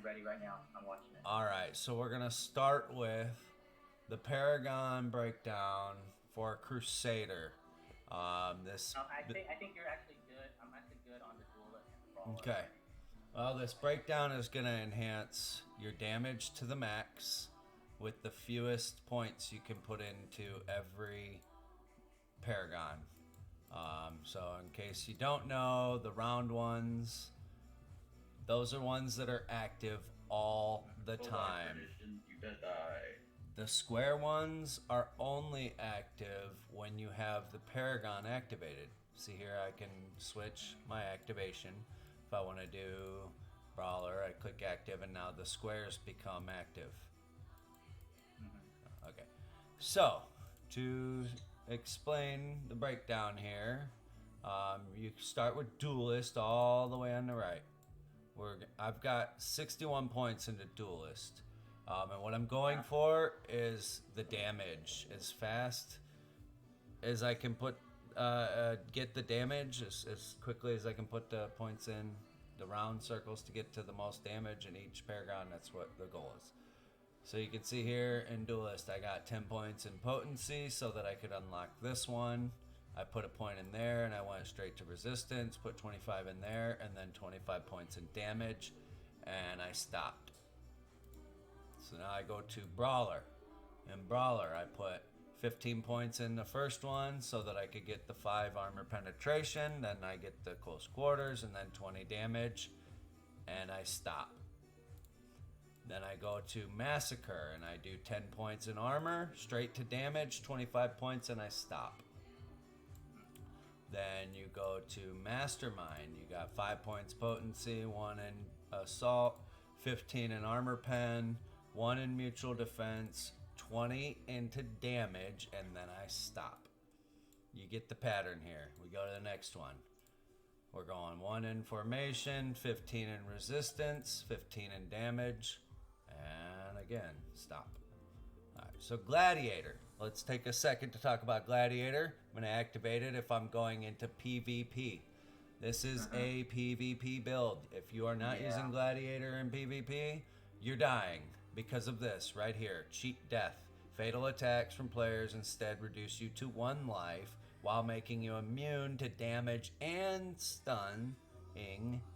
ready right now. I'm watching it. All right, so we're gonna start with the Paragon breakdown for Crusader. This I think you're actually good. I'm actually good on the duelist and the brawler okay. already. Well, this breakdown is gonna enhance your damage to the max with the fewest points you can put into every Paragon. So, in case you don't know, the round ones, those are ones that are active all the Hold on, time. tradition, you better die. The square ones are only active when you have the Paragon activated. See here, I can switch my activation. If I want to do Brawler, I click active, and now the squares become active. Okay, so to explain the breakdown here, you start with Duelist all the way on the right. I've got 61 points into Duelist. And what I'm going for is the damage as fast as I can get the damage as quickly as I can put the points in the round circles to get to the most damage in each Paragon. That's what the goal is. So you can see here in Duelist, I got 10 points in potency so that I could unlock this one. I put a point in there and I went straight to resistance, put 25 in there, and then 25 points in damage, and I stopped. So now I go to Brawler. In Brawler, I put 15 points in the first one so that I could get the 5 armor penetration, then I get the close quarters, and then 20 damage, and I stop. Then I go to Massacre, and I do 10 points in armor, straight to damage, 25 points, and I stop. Then you go to Mastermind. You got 5 points potency, 1 in assault, 15 in armor pen, 1 in mutual defense, 20 into damage, and then I stop. You get the pattern here. We go to the next one. We're going 1 in formation, 15 in resistance, 15 in damage, and again, stop. All right, so Gladiator. Let's take a second to talk about Gladiator. I'm going to activate it if I'm going into PvP. This is a PvP build. If you are not using Gladiator in PvP, you're dying because of this right here. Cheat death. Fatal attacks from players instead reduce you to 1 life while making you immune to damage and stunning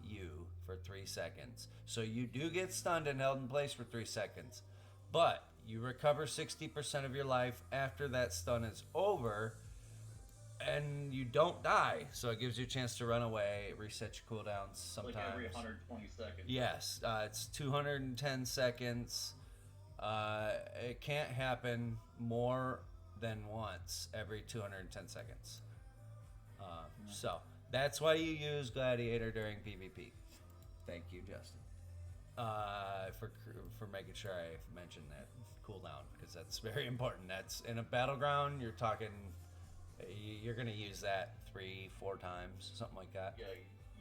you for 3 seconds. So you do get stunned and held in place for 3 seconds. But you recover 60% of your life after that stun is over, and you don't die. So it gives you a chance to run away. It resets your cooldowns sometimes. Like every 120 seconds. Yes, it's 210 seconds. It can't happen more than once every 210 seconds. So that's why you use Gladiator during PvP. Thank you, Justin. For making sure I mentioned that cooldown, because that's very important. That's in a battleground. You're gonna use that 3-4 times, something like that. Yeah,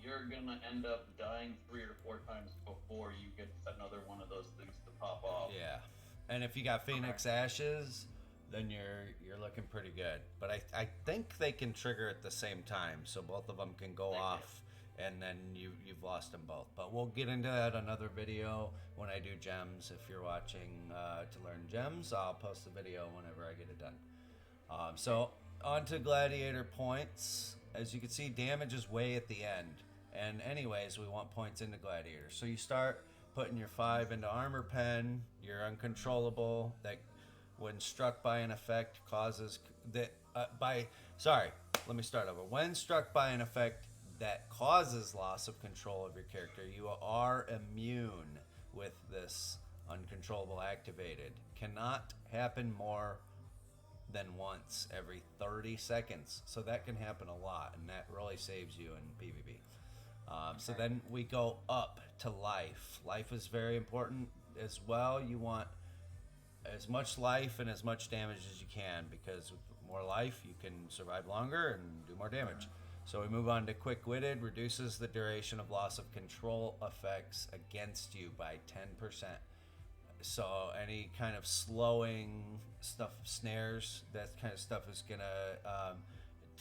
you're gonna end up dying 3 or 4 times before you get another one of those things to pop off. Yeah, and if you got Phoenix Ashes, then you're looking pretty good. But I think they can trigger at the same time, so both of them can go off. And then you've lost them both. But we'll get into that another video when I do gems. If you're watching to learn gems, I'll post the video whenever I get it done. So on to Gladiator points. As you can see, damage is way at the end. And anyways, we want points into Gladiator. So you start putting your 5 into armor pen. You're uncontrollable. That when struck by an effect causes that let me start over. When struck by an effect that causes loss of control of your character, you are immune with this uncontrollable activated. Cannot happen more than once every 30 seconds. So that can happen a lot, and that really saves you in PvP. So then we go up to life. Life is very important as well. You want as much life and as much damage as you can, because with more life you can survive longer and do more damage. So we move on to Quick-Witted. Reduces the duration of loss of control effects against you by 10%. So any kind of slowing stuff, snares, that kind of stuff is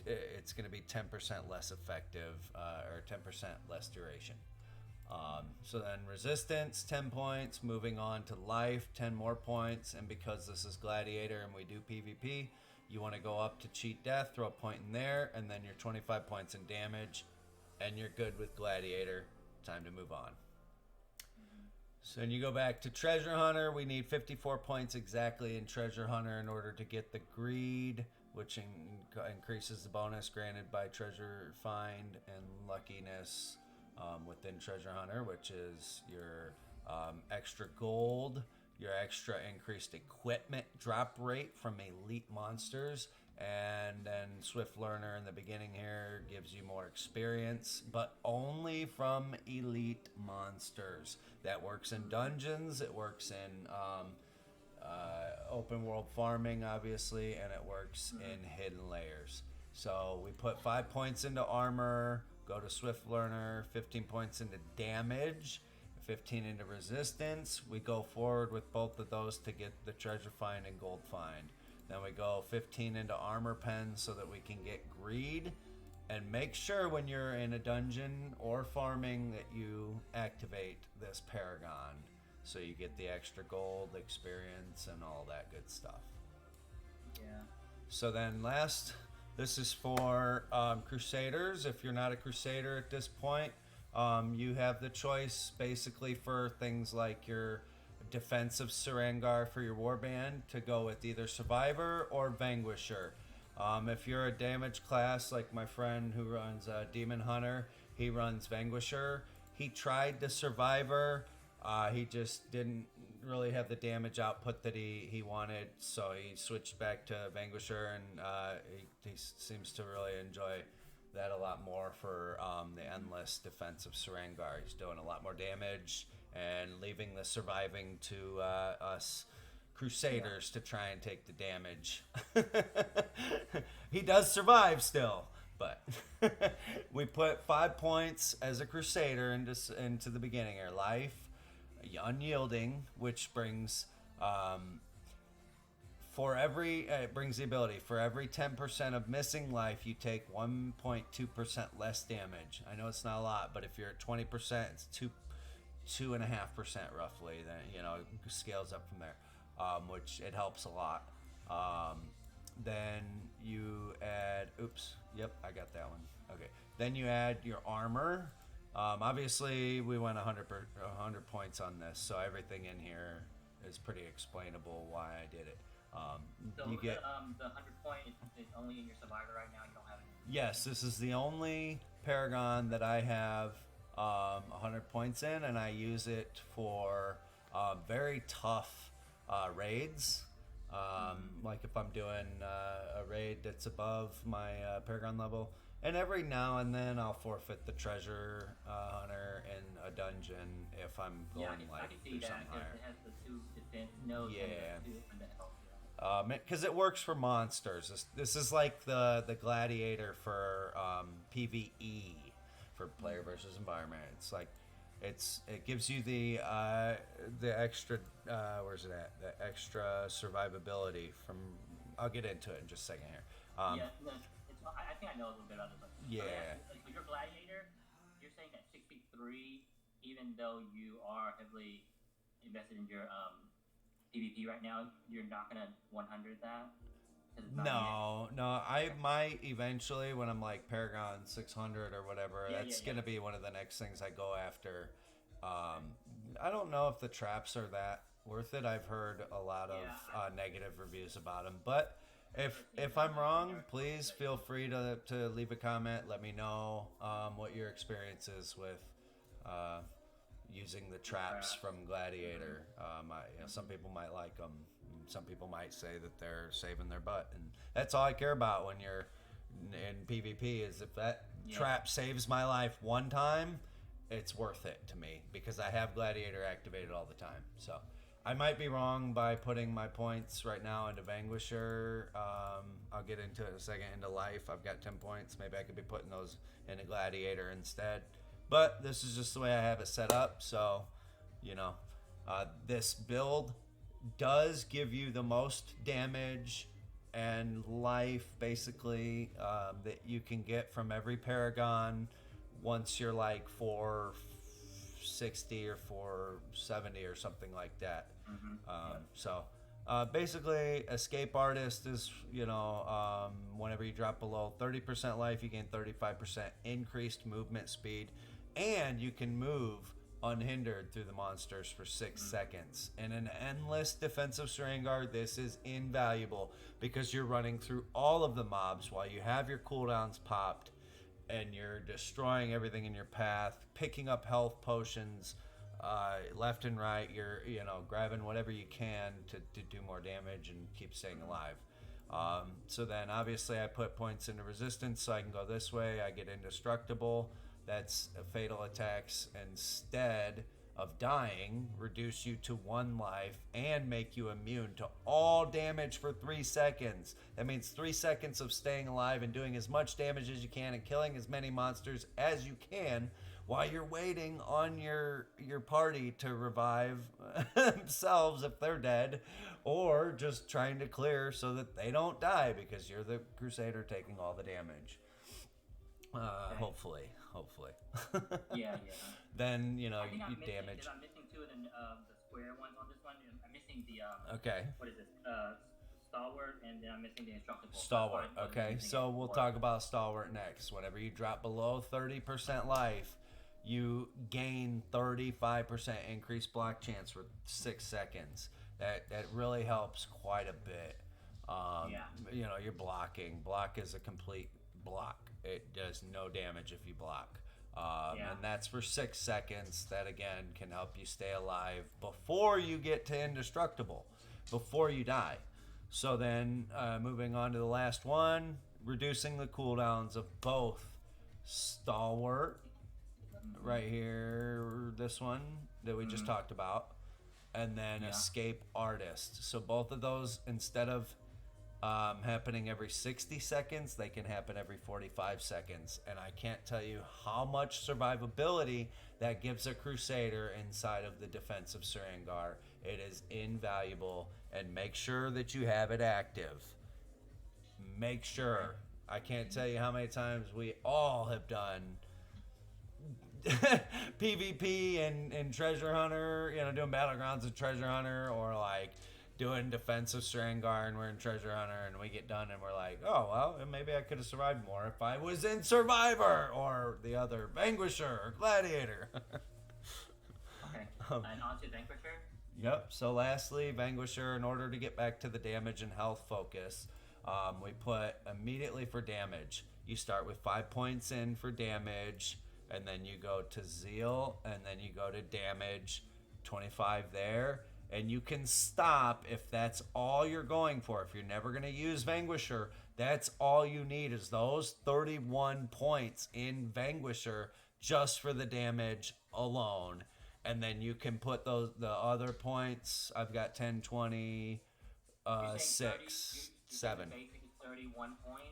it's gonna be 10% less effective, or 10% less duration. So then resistance, 10 points. Moving on to life, 10 more points. And because this is Gladiator and we do PvP, you want to go up to cheat death, throw a point in there, and then you're 25 points in damage, and you're good with Gladiator. Time to move on. So then you go back to Treasure Hunter. We need 54 points exactly in Treasure Hunter in order to get the Greed, which increases the bonus granted by Treasure Find and Luckiness within Treasure Hunter, which is your extra gold, your extra increased equipment drop rate from elite monsters, and then Swift Learner in the beginning here gives you more experience, but only from elite monsters. That works in dungeons, it works in open world farming, obviously, and it works in hidden layers. So we put 5 points into armor, go to Swift Learner, 15 points into damage, 15 into resistance. We go forward with both of those to get the Treasure Find and Gold Find. Then we go 15 into Armor Pen so that we can get Greed. And make sure when you're in a dungeon or farming that you activate this Paragon so you get the extra gold, experience, and all that good stuff. Yeah. So then last, this is for Crusaders. If you're not a Crusader at this point, you have the choice basically for things like your defensive Sarangar for your warband to go with either Survivor or Vanquisher. If you're a damage class like my friend who runs Demon Hunter, he runs Vanquisher. He tried the Survivor. He just didn't really have the damage output that he wanted, so he switched back to Vanquisher, and he seems to really enjoy that a lot more for the endless defensive Sarangar. He's doing a lot more damage and leaving the surviving to us Crusaders to try and take the damage. He does survive still, but we put 5 points as a Crusader into the beginning here. Life, Unyielding, which brings it brings the ability for every 10% of missing life, you take 1.2% less damage. I know it's not a lot, but if you're at 20%, it's 2.5% roughly. Then it scales up from there, which it helps a lot. Then you add. Oops. Yep, I got that one. Okay. Then you add your armor. Obviously, we went 100 points on this, so everything in here is pretty explainable why I did it. So you get the 100 point is only in your Survivor right now. You don't have it. Yes, this is the only Paragon that I have 100 points in, and I use it for very tough raids. Like if I'm doing a raid that's above my Paragon level, and every now and then I'll forfeit the Treasure Hunter in a dungeon if I'm going I can see through that something higher. it has the 2 defense nodes Yeah. and the 2 and that helps. Because it works for monsters. This is like the Gladiator for PvE, for player versus environment. It's like it gives you the extra where's it at? The extra survivability from. I'll get into it in just a second here. I think I know a little bit about this. Yeah. So like, with your Gladiator, you're saying that 63, even though you are heavily invested in your PvP right now, you're not gonna 100 that? No. I might eventually when I'm like Paragon 600 or whatever. That's gonna be one of the next things I go after. I don't know if the traps are that worth it. I've heard a lot of negative reviews about them, but if I'm wrong, please feel free to leave a comment. Let me know what your experience is with using the traps from Gladiator. Some people might like them. Some people might say that they're saving their butt, and that's all I care about when you're in PvP. Is if that trap saves my life one time, it's worth it to me because I have Gladiator activated all the time. So I might be wrong by putting my points right now into Vanquisher. I'll get into it in a second. Into Life, I've got 10 points. Maybe I could be putting those into Gladiator instead. But this is just the way I have it set up. So, this build does give you the most damage and life, basically, that you can get from every Paragon once you're like 4 460 or 470 or something like that. Mm-hmm. So basically, escape artist is, whenever you drop below 30% life, you gain 35% increased movement speed, and you can move unhindered through the monsters for 6 seconds. In an endless defensive Sarangar, this is invaluable because you're running through all of the mobs while you have your cooldowns popped, and you're destroying everything in your path, picking up health potions left and right. You're grabbing whatever you can to do more damage and keep staying alive. So then obviously I put points into resistance so I can go this way. I get indestructible. That's fatal attacks instead of dying reduce you to 1 life and make you immune to all damage for 3 seconds. That means 3 seconds of staying alive and doing as much damage as you can and killing as many monsters as you can while you're waiting on your party to revive themselves if they're dead, or just trying to clear so that they don't die because you're the Crusader taking all the damage. Hopefully. Yeah. Then I think you I'm missing, damage. I'm missing 2 of the square ones on this one. I'm missing the Okay. What is this? Stalwart, and then I'm missing the indestructible. Stalwart. Okay, so we'll talk about Stalwart next. Whenever you drop below 30% life, you gain 35% increased block chance for 6 seconds. That really helps quite a bit. You're blocking. Block is a complete block. It does no damage if you block. And that's for 6 seconds. That again can help you stay alive before you get to indestructible, before you die. So then moving on to the last one, reducing the cooldowns of both Stalwart, right here, this one that we just talked about, and then Escape Artist. So both of those, instead of happening every 60 seconds, they can happen every 45 seconds. And I can't tell you how much survivability that gives a Crusader inside of the defense of Sarangar. It is invaluable, and make sure that you have it active. Make sure. I can't tell you how many times we all have done PvP and Treasure Hunter, doing Battlegrounds and Treasure Hunter, or like doing defensive Sarangar and we're in Treasure Hunter, and we get done and we're like, oh, well, maybe I could have survived more if I was in Survivor or the other Vanquisher or Gladiator. Okay, and on to Vanquisher? Yep, so lastly, Vanquisher, in order to get back to the damage and health focus, we put immediately for damage. You start with 5 points in for damage, and then you go to Zeal, and then you go to damage, 25 there. And you can stop if that's all you're going for. If you're never going to use Vanquisher, that's all you need is those 31 points in Vanquisher just for the damage alone. And then you can put the other points. I've got 10, 20, 6, 7. Basically 31 points?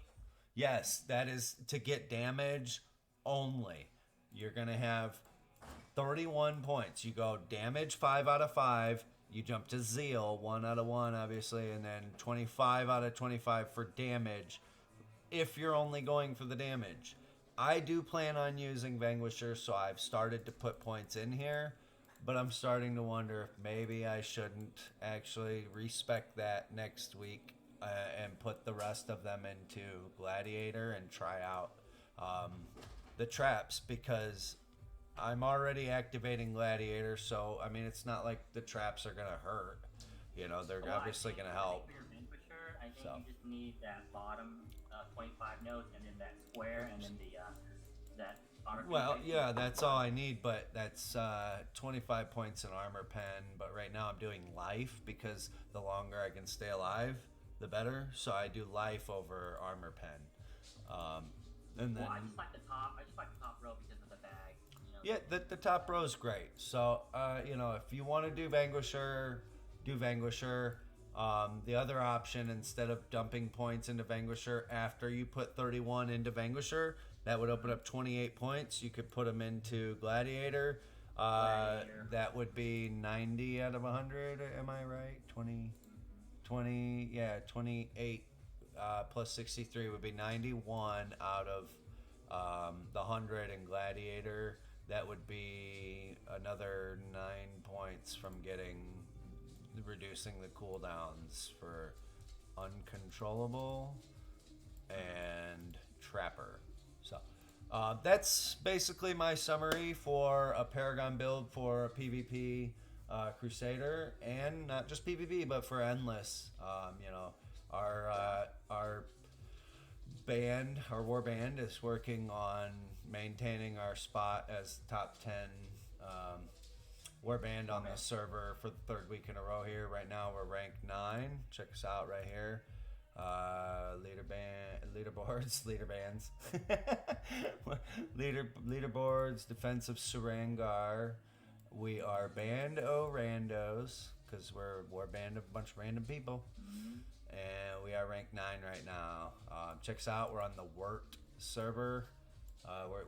Yes, that is to get damage only. You're going to have 31 points. You go damage 5 out of 5. You jump to Zeal, 1 out of 1, obviously, and then 25 out of 25 for damage if you're only going for the damage. I do plan on using Vanquisher, so I've started to put points in here, but I'm starting to wonder if maybe I shouldn't actually respec that next week and put the rest of them into Gladiator and try out the traps, because I'm already activating Gladiator, so I mean it's not like the traps are gonna hurt. They're obviously gonna help. For your Vanquisher, I think you just need that bottom 25 notes, and then that square, and then that armor. Well, yeah, that's all I need, but that's 25 points in armor pen. But right now I'm doing life because the longer I can stay alive, the better. So I do life over armor pen. And then I just like the top row because of the bag. Yeah, the top row is great. So, if you want to do Vanquisher, do Vanquisher. The other option, instead of dumping points into Vanquisher after you put 31 into Vanquisher, that would open up 28 points. You could put them into Gladiator. That would be 90 out of 100. Am I right? 20, yeah, 28 plus 63 would be 91 out of the 100 in Gladiator. that would be another 9 points from reducing the cooldowns for Uncontrollable and Trapper. So that's basically my summary for a Paragon build for a PvP Crusader, and not just PvP, but for Endless. Our band, our war band, is working on maintaining our spot as top 10 war band on the server for the third week in a row here. Right now we're ranked 9. Check us out right here. Leaderboards, defensive Sarangar. We are Band O Randos, because we're a war band of a bunch of random people. And we are ranked 9 right now. Check us out. We're on the Wirt server.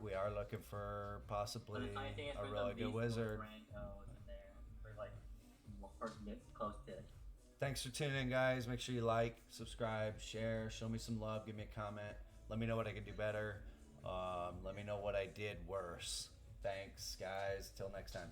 We are looking for possibly a really good wizard. Thanks for tuning in, guys. Make sure you like, subscribe, share, show me some love, give me a comment. Let me know what I can do better. Let me know what I did worse. Thanks, guys. Till next time.